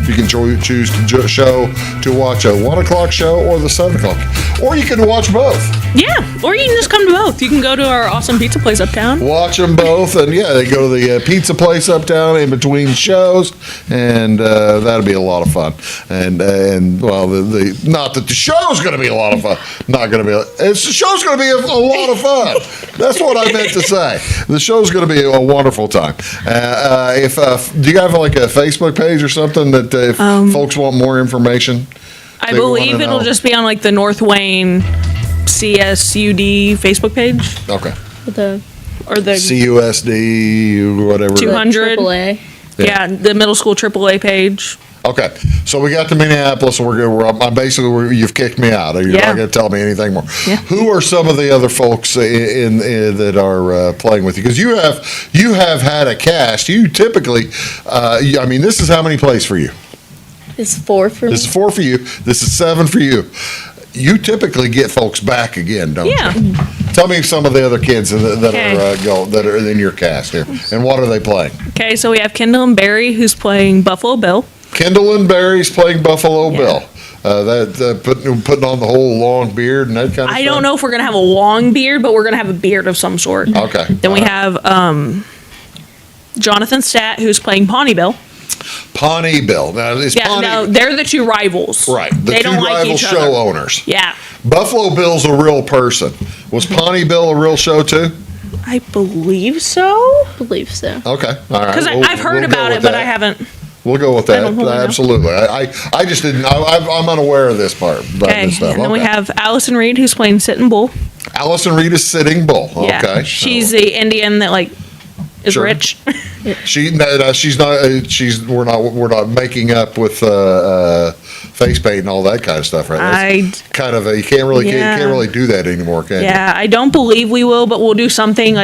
You can choose to watch a 1 o'clock show or the 7 o'clock, or you can watch both. Yeah, or you can just come to both. You can go to our awesome pizza place uptown. Watch them both, and yeah, they go to the pizza place uptown in between shows, and that'll be a lot of fun. And well, the not that the show's going to be a lot of fun. Not going to be. The show's going to be a lot of fun. That's what I meant to say. The show's going to be a wonderful time. If do you have like a Facebook page or something that if folks want more information? I believe it'll just be on like the North Wayne CSUD Facebook page. Okay. Or the CUSD, whatever. 200. AAA. Yeah, the middle school AAA page. Okay, so we got to Minneapolis, and you've kicked me out. You're Yeah. not going to tell me anything more. Yeah. Who are some of the other folks in that are playing with you? Because you have had a cast. You typically, this is how many plays for you? It's 4 for me. This is 4 for you. This is 7 for you. You typically get folks back again, don't Yeah. you? Tell me some of the other kids that Okay. that are in your cast here, and what are they playing? Okay, so we have Kendall and Barry, who's playing Buffalo Bill. Kendall and Barry's playing Buffalo Bill. Putting on the whole long beard and that kind of stuff. I don't know if we're gonna have a long beard, but we're gonna have a beard of some sort. Okay. Then we have Jonathan Stat, who's playing Pawnee Bill. Pawnee Bill. Now is Yeah, Pawnee no, they're the two rivals. right? The They two don't like rival each show other. owners. Yeah, Buffalo Bill's a real person. Was Pawnee Bill a real show too? I believe so. believe so. Okay, all right. Because I've heard We'll go about with it, but that. I haven't. We'll go with I that. don't really know. Absolutely. I just didn't. I'm unaware of this part. About Okay, this stuff. and then we Okay. have Allison Reed, who's playing Sitting Bull. Allison Reed is Sitting Bull. Yeah, Okay. she's the Indian that is Sure. rich. She's not. We're not making up with face paint and all that kind of stuff, right? That's kind of you can't really do that anymore, can you? Yeah, I don't believe we will, but we'll do something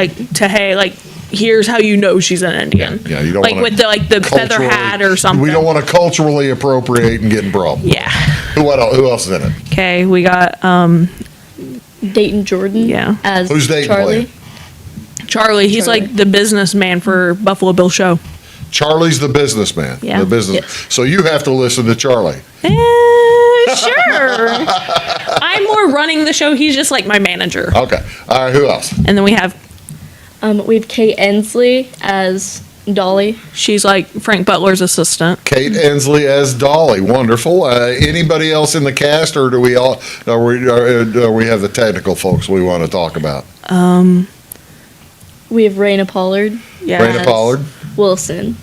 here's how you know she's an Indian. Yeah, you don't like wanna with the feather culturally- hat or something. We don't want to culturally appropriate and get in trouble. Yeah. Who else is in it? Okay, we got Dayton Jordan. Yeah. As Who's Dayton Charlie. playing? Charlie. He's Charlie. like the businessman for Buffalo Bill show. Charlie's the businessman. Yeah. The business. Yes. So you have to listen to Charlie. Sure. I'm more running the show. He's just like my manager. Okay. All right. Who else? And then we have We have Kate Ensley as Dolly. she's like Frank Butler's assistant. Kate Ensley as Dolly. Wonderful. Anybody else in the cast, or do we all? Or we have the technical folks we want to talk about? We have Raina Pollard. Yeah. Raina Pollard Wilson.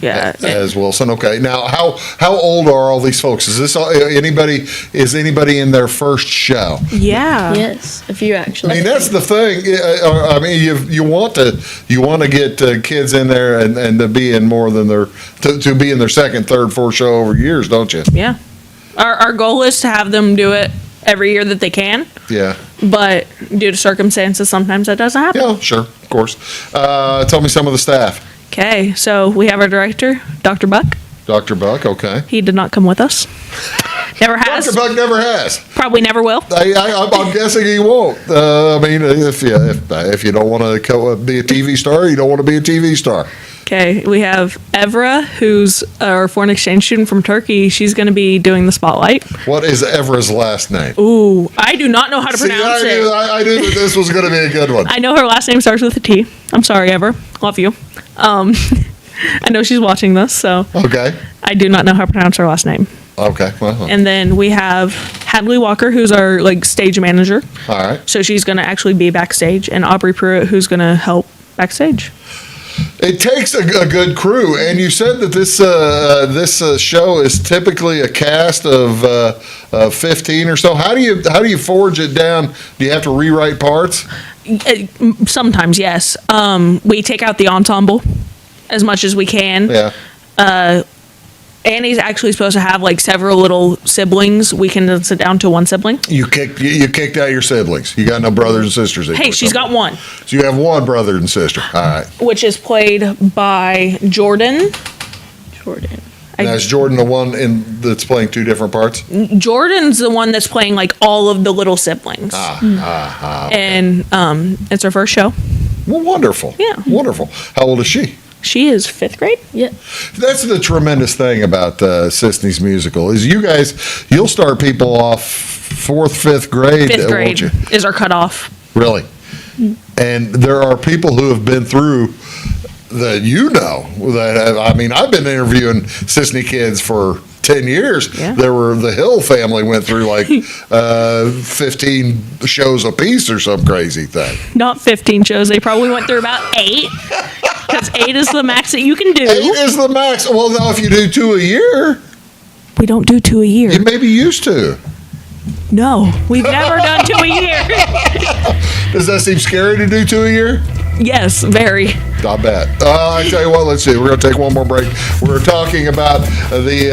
Yeah. as Wilson. Okay. Now, how old are all these folks? Is this anybody? Is anybody in their first show? Yeah. Yes, a few actually. I mean, that's the thing. I mean, you want to get kids in there and to be in more than to be in their second, third, fourth show over years, don't you? Yeah. Our goal is to have them do it every year that they can, Yeah. but due to circumstances, sometimes that doesn't happen. Yeah. Sure. Of course. Tell me some of the staff. Okay, so we have our director, Dr. Buck. Dr. Buck. Okay. He did not come with us. Never has. Dr. Buck never has. Probably never will. I'm guessing he won't. I mean, if you don't want to be a TV star, you don't want to be a TV star. Okay, we have Evra, who's our foreign exchange student from Turkey. She's going to be doing the spotlight. What is Evra's last name? Ooh, I do not know how to See, pronounce I knew, it. I knew that this was going to be a good one. I know her last name starts with a T. I'm sorry, Ever. Love you. I know she's watching this, so Okay. I do not know how to pronounce her last name. Okay. Well, And then we have Hadley Walker, who's our stage manager. all right. So she's going to actually be backstage, and Aubrey Pruitt, who's going to help backstage. It takes a good crew, and you said that this show is typically a cast of 15 or so. How do you forge it down? Do you have to rewrite parts? Sometimes, yes. We take out the ensemble as much as we can. Yeah. Annie's actually supposed to have several little siblings. We can sit down to one sibling. You kicked out your siblings. You got no brothers and sisters. Hey, she's got one, So you have one brother and sister. All right. which is played by Jordan. Jordan. Now, is Jordan the one that's playing two different parts? Jordan's the one that's playing all of the little siblings. And it's her first show. Well, wonderful. Yeah. Wonderful. How old is she? She is 5th grade. Yeah. That's the tremendous thing about Cisne's musical is you'll start people off 4th, 5th grade. 5th won't grade you? is our cutoff. Really? And there are people who have been through that I've been interviewing Cisne kids for 10 years. Yeah. The Hill family went through 15 shows a piece or some crazy thing. Not 15 shows. They probably went through about 8. Because 8 is the max that you can do. 8 is the max. Well, now if you do 2 a year, We don't do 2 a year. you may be used to. No, we've never done 2 a year. Does that seem scary to do 2 a year? Yes, very. I bet. I tell you what, let's see. We're going to take one more break. We're talking about the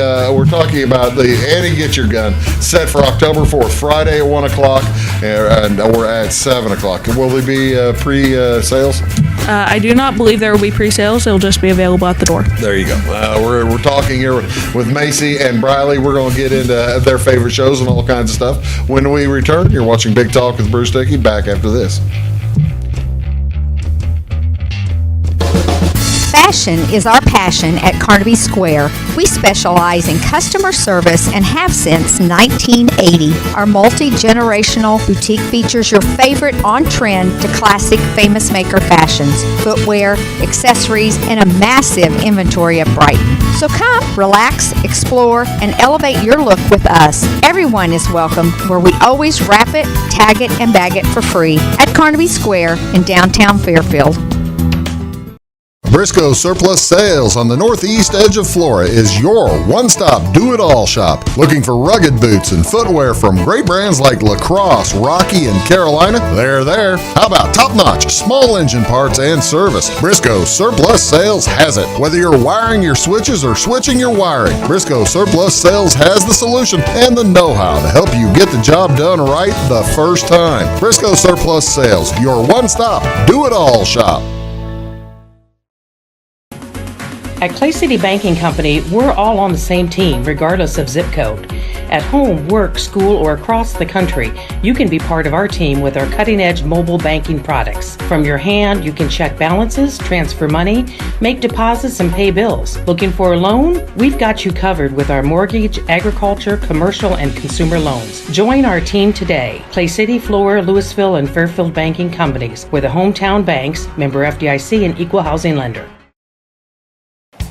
Annie Get Your Gun set for October 4th, Friday at 1 o'clock, and we're at 7 o'clock. Will there be pre-sales? I do not believe there will be pre-sales. It'll just be available at the door. There you go. We're talking here with Macy and Bryli. We're going to get into their favorite shows and all kinds of stuff. When we return, you're watching Big Talk with Bruce Dickey. Back after this. Fashion is our passion at Carnaby Square. We specialize in customer service and have since 1980. Our multi-generational boutique features your favorite on-trend to classic famous maker fashions, footwear, accessories, and a massive inventory of Brighton. So come, relax, explore, and elevate your look with us. Everyone is welcome, where we always wrap it, tag it, and bag it for free at Carnaby Square in downtown Fairfield. Briscoe Surplus Sales on the northeast edge of Flora is your one-stop do-it-all shop. Looking for rugged boots and footwear from great brands like Lacrosse, Rocky, and Carolina? They're there. How about top-notch small engine parts and service? Briscoe Surplus Sales has it. Whether you're wiring your switches or switching your wiring, Briscoe Surplus Sales has the solution and the know-how to help you get the job done right the first time. Briscoe Surplus Sales, your one-stop do-it-all shop. At Clay City Banking Company, we're all on the same team, regardless of zip code. At home, work, school, or across the country, you can be part of our team with our cutting-edge mobile banking products. From your hand, you can check balances, transfer money, make deposits, and pay bills. Looking for a loan? We've got you covered with our mortgage, agriculture, commercial, and consumer loans. Join our team today. Clay City, Flora, Louisville, and Fairfield Banking Companies. We're the hometown banks, member FDIC, and equal housing lender.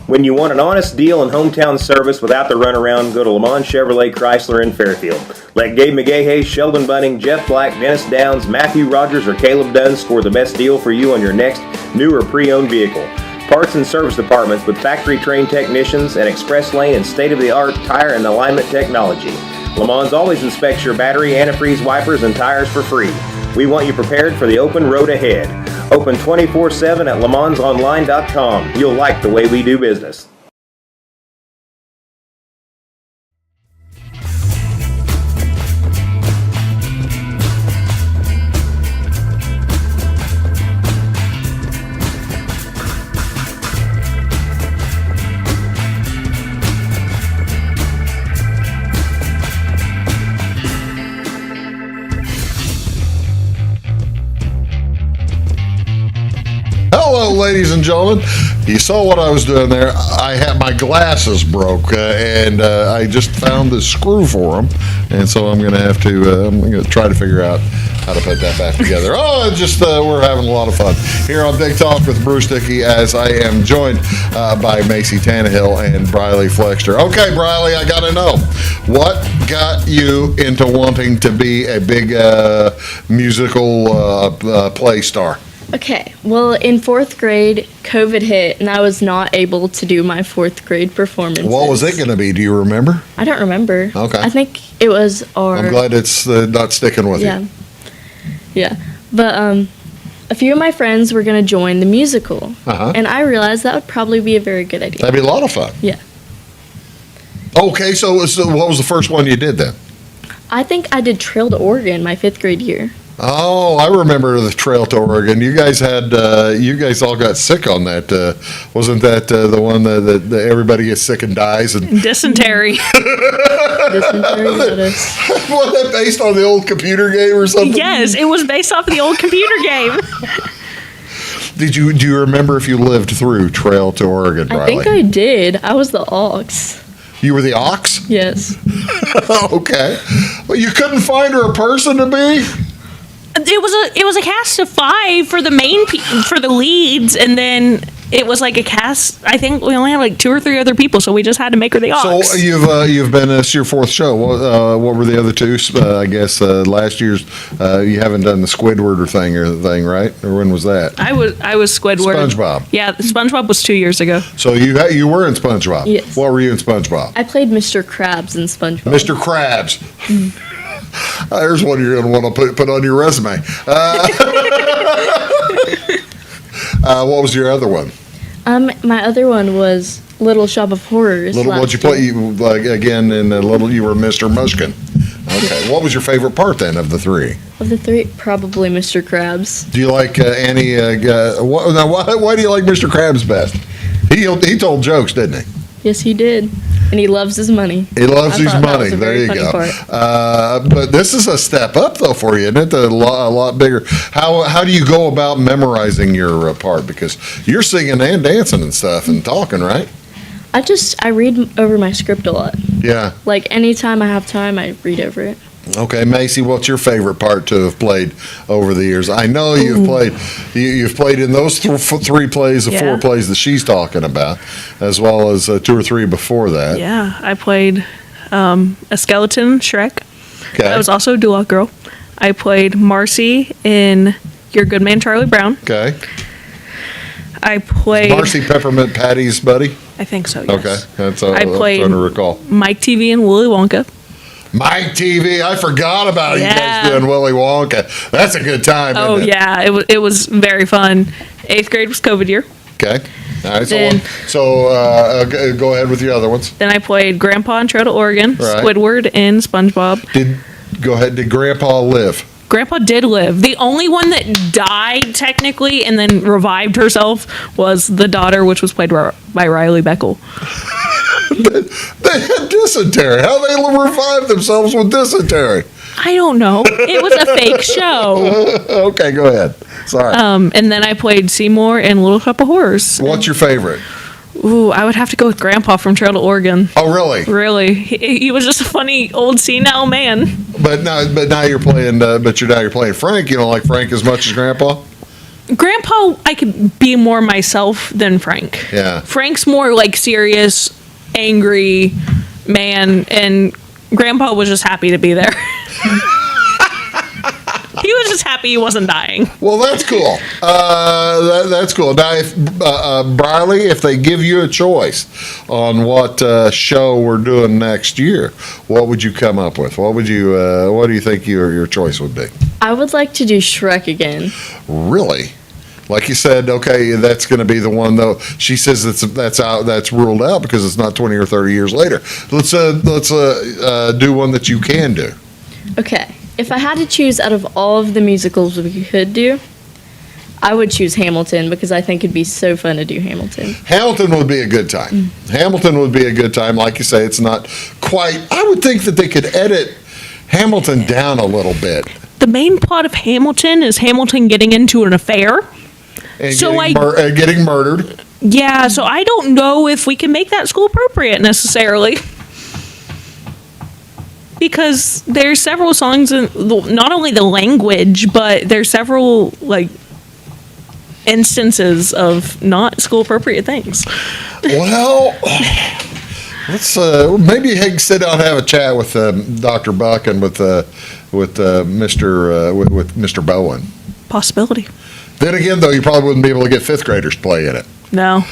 When you want an honest deal and hometown service without the runaround, go to Lamont Chevrolet Chrysler in Fairfield. Let Gabe McGahey, Sheldon Bunning, Jeff Black, Dennis Downs, Matthew Rogers, or Caleb Dunn score the best deal for you on your next new or pre-owned vehicle. Parts and service departments with factory-trained technicians and express lane and state-of-the-art tire and alignment technology. Lamont's always inspects your battery, antifreeze, wipers, and tires for free. We want you prepared for the open road ahead. Open 24/7 at LaMonsOnline.com. You'll like the way we do business. Hello, ladies and gentlemen. You saw what I was doing there. I had my glasses broke, and I just found the screw for them, and so I'm going to have to. I'm going to try to figure out how to put that back together. Oh, just we're having a lot of fun here on Big Talk with Bruce Dickey, as I am joined by Macy Tannahill and Bryli Flexter. Okay, Bryli, I got to know, what got you into wanting to be a big musical play star? Okay, well, in 4th grade, COVID hit, and I was not able to do my 4th grade performances. What was it going to be? Do you remember? I don't remember. Okay. I think it was our... I'm glad it's not sticking with you. Yeah. But a few of my friends were going to join the musical, and I realized that would probably be a very good idea. That'd be a lot of fun. Yeah. Okay, so what was the first one you did then? I think I did Trail to Oregon my 5th grade year. Oh, I remember the Trail to Oregon. You guys all got sick on that. Wasn't that the one that everybody gets sick and dies? And Dysentery. Dysentery, yes. Was that based on the old computer game or something? Yes, it was based off of the old computer game. Do you remember if you lived through Trail to Oregon, Bryli? I think I did. I was the ox. You were the ox? Yes. Okay. Well, you couldn't find her a person to be? It was a cast of 5 for the for the leads, and then it was like a cast. I think we only had like 2 or 3 other people, so we just had to make her the ox. So you've been this your 4th show. What were the other 2? I guess last year's you haven't done the Squidward thing, right? Or when was that? I was Squidward. SpongeBob. Yeah, SpongeBob was 2 years ago. So you were in SpongeBob. Yes. What were you in SpongeBob? I played Mr. Krabs in SpongeBob. Mr. Krabs. There's one you're going to want to put on your resume. What was your other one? My other one was Little Shop of Horrors. What'd you play? Like again in the little. You were Mr. Mushkin. Okay. What was your favorite part then of the three? Of the three, probably Mr. Krabs. Do you like Annie? Why do you like Mr. Krabs best? He told jokes, didn't he? Yes, he did. And he loves his money. He loves I his thought that money. was a There very you funny go. part. But this is a step up though for you, isn't it? A lot bigger. How do you go about memorizing your part? Because you're singing and dancing and stuff and talking, right? I read over my script a lot. Yeah. Like anytime I have time, I read over it. Okay, Macy, what's your favorite part to have played over the years? I know you've played in those three plays, the Yeah. 4 plays that she's talking about, as well as 2 or 3 before that. Yeah, I played a skeleton Shrek. Okay. I was also a Duloc girl. I played Marcy in Your Good Man Charlie Brown. Okay. I played. Marcy Peppermint Patty's buddy? I think so. Yes. Okay. That's I I'm played trying to recall. Mike TV and Willy Wonka. Mike TV, I forgot about you guys Yeah. doing Willy Wonka. That's a good time, Oh isn't it? yeah, it was very fun. 8th grade was COVID year. Okay. All right, Then- go ahead with your other ones. Then I played Grandpa in Turtle, Oregon, Right. Squidward in SpongeBob. Go ahead. Did Grandpa live? Grandpa did live. The only one that died technically and then revived herself was the daughter, which was played by Bryli Beckel. They had dysentery. How they revive themselves with dysentery? I don't know. It was a fake show. Okay, go ahead. Sorry. And then I played Seymour in Little Shop of Horrors. What's your favorite? Ooh, I would have to go with Grandpa from Turtle, Oregon. Oh, really? Really, he was just a funny old senile man. But now you're playing. You're playing Frank. You don't like Frank as much as Grandpa? Grandpa, I could be more myself than Frank. Yeah. Frank's more like serious, angry man, and Grandpa was just happy to be there. He was just happy he wasn't dying. Well, that's cool. That's cool. Now, if Bryli, if they give you a choice on what show we're doing next year, what would you come up with? What do you think your choice would be? I would like to do Shrek again. Really? Like you said, okay, that's going to be the one though. She says that's ruled out because it's not 20 or 30 years later. Let's do one that you can do. Okay. If I had to choose out of all of the musicals we could do, I would choose Hamilton because I think it'd be so fun to do Hamilton. Hamilton would be a good time. Hamilton would be a good time. Like you say, it's not quite. I would think that they could edit Hamilton down a little bit. The main plot of Hamilton is Hamilton getting into an affair. And So getting murdered. Yeah, so I don't know if we can make that school appropriate necessarily. Because there's several songs in not only the language, but there's several like instances of not school appropriate things. Well, let's maybe you can sit down and have a chat with Dr. Buck and with Mr. Bowen. Possibility. Then again, though, you probably wouldn't be able to get 5th graders to play in it. No.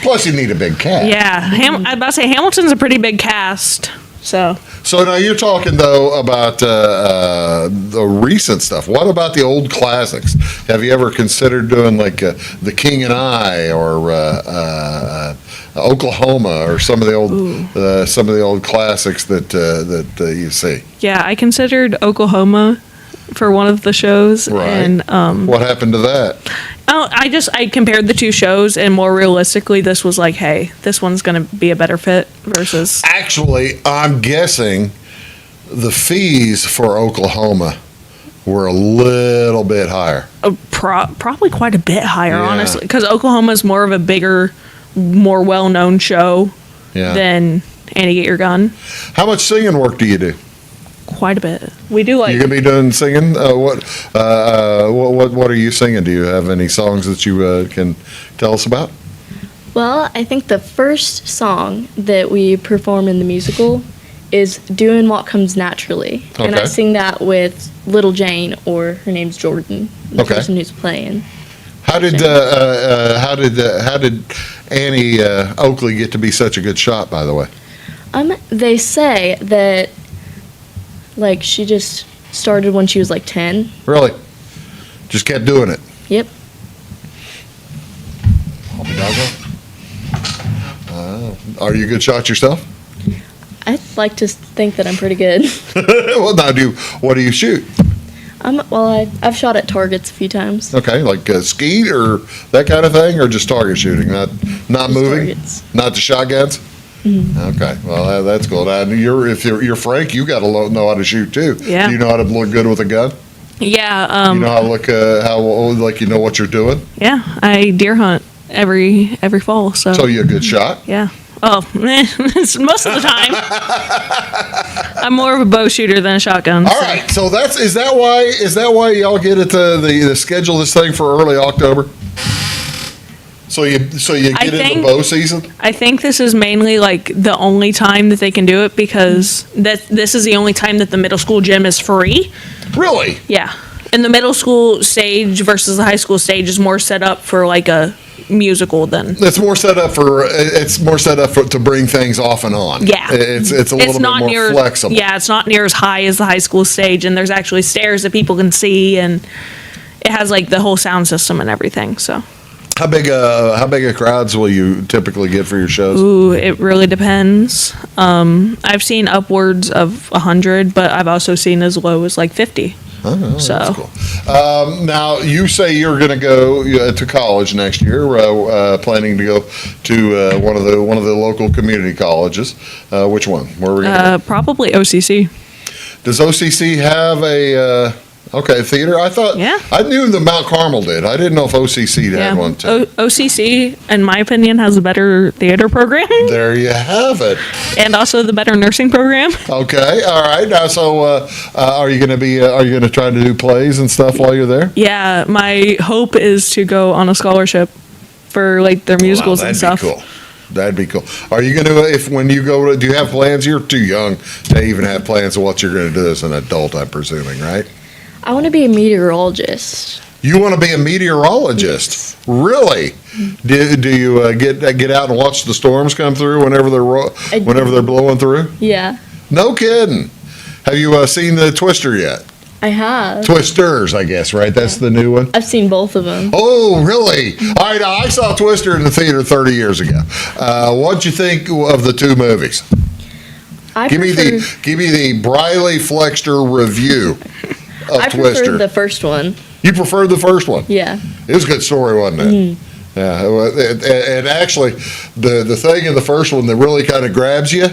Plus, you need a big cast. Yeah, I'm about to say Hamilton's a pretty big cast. So now you're talking though about the recent stuff. What about the old classics? Have you ever considered doing like The King and I or Oklahoma or some of the old classics that you see? yeah, I considered Oklahoma for one of the shows, Right. and What happened to that? I compared the two shows, and more realistically, this was like, hey, this one's going to be a better fit versus. Actually, I'm guessing the fees for Oklahoma were a little bit higher. Probably quite a bit higher, Yeah. honestly, because Oklahoma's more of a bigger, more well-known show than Annie Get Your Gun. How much singing work do you do? Quite a bit. We do like. You gonna be doing singing? What are you singing? Do you have any songs that you can tell us about? Well, I think the first song that we perform in the musical is Doing What Comes Naturally. And I Okay. sing that with Little Jane, or her name's Jordan, the Okay. person who's playing. How did Annie Oakley get to be such a good shot? By the way, They say that, like, she just started when she was like 10. really, just kept doing it. Yep. Are you a good shot yourself? I'd like to think that I'm pretty good. Well, now what do you shoot? I've shot at targets a few times. Okay, like skeet or that kind of thing, or just target shooting, not Just moving, targets. not the shotguns. Okay, well that's cool. Now, if you're Frank, you got to know how to shoot too. Yeah. Do you know how to look good with a gun? Yeah. You know how to look like you know what you're doing. Yeah. I deer hunt every fall. So you're a good shot. Yeah. Oh, it's most of the time. I'm more of a bow shooter than a shotgun. All right, so is that why y'all get it the schedule this thing for early October? So you get into bow season? I think this is mainly like the only time that they can do it because this is the only time that the middle school gym is free. Really? Yeah. And the middle school stage versus the high school stage is more set up for like a musical than. It's more set up to bring things off and on. Yeah. It's a little bit more flexible. Yeah, it's not near as high as the high school stage, and there's actually stairs that people can see, and it has like the whole sound system and everything. So. How big a crowds will you typically get for your shows? Ooh, it really depends. I've seen upwards of 100, but I've also seen as low as like 50. Oh, so. That's cool. Now, you say you're going to go to college next year, planning to go to one of the local community colleges. Which one? Where are we going to go? Probably OCC. Does OCC have a theater? I knew the Mount Carmel did. I didn't know if OCC had one too. OCC, in my opinion, has a better theater program. There you have it. And also the better nursing program. Okay, all right. Now, so are you going to try to do plays and stuff while you're there? Yeah, my hope is to go on a scholarship for like their musicals and stuff. That'd be cool. That'd be cool. Are you going to, when you go, do you have plans? You're too young to even have plans of what you're going to do as an adult, I'm presuming, right? I want to be a meteorologist. You want to be a meteorologist? Yes. Really? Do you get out and watch the storms come through whenever they're blowing through? Yeah. No kidding. Have you seen the Twister yet? I have. Twisters, I guess, right? That's the new one? I've seen both of them. Oh, really? All right, I saw Twister in the theater 30 years ago. What'd you think of the two movies? Give me the Bryli Flexter review of I Twister. preferred the first one. You preferred the first one? Yeah. It was a good story, wasn't it? Yeah, and actually, the thing in the first one that really kind of grabs you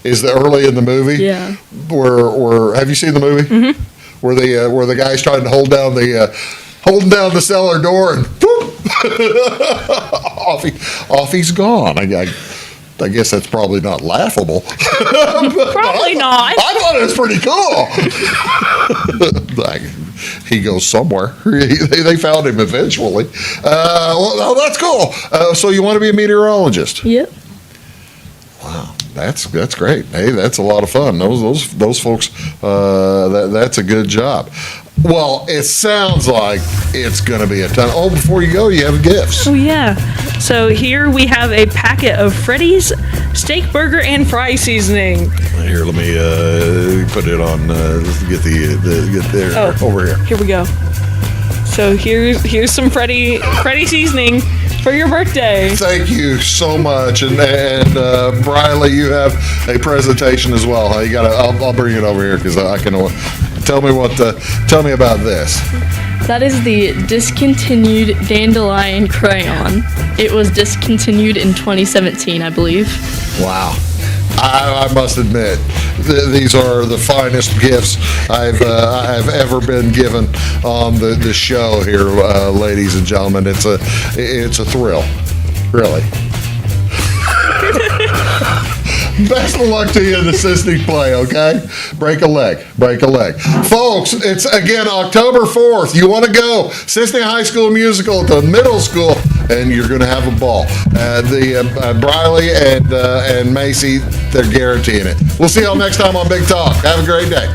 is the early in the movie. Yeah. Where have you seen the movie? Mm-hmm. Where the guy's trying to hold down the cellar door and whoop, off he's gone. I guess that's probably not laughable. Probably not. I thought it was pretty cool. He goes somewhere. They found him eventually. Well, that's cool. So you want to be a meteorologist? Yep. Wow, that's great. Hey, that's a lot of fun. Those folks. That's a good job. Well, it sounds like it's going to be a ton. Oh, before you go, you have gifts. Oh, yeah. So here we have a packet of Freddy's steak, burger, and fry seasoning. Here, let me put it on. Get there over here. Here we go. So here's some Freddy seasoning for your birthday. Thank you so much, and Bryli, you have a presentation as well. I'll bring it over here because I can. Tell me about this. That is the discontinued dandelion crayon. It was discontinued in 2017, I believe. Wow. I must admit, these are the finest gifts I've ever been given on the show here, ladies and gentlemen. It's a thrill, really. Best of luck to you in the Cisne play, okay? Break a leg. Folks, it's, again, October 4th. You want to go. Cisne High School musical at the middle school, and you're going to have a ball. Bryli and Macy, they're guaranteeing it. We'll see y'all next time on Big Talk. Have a great day.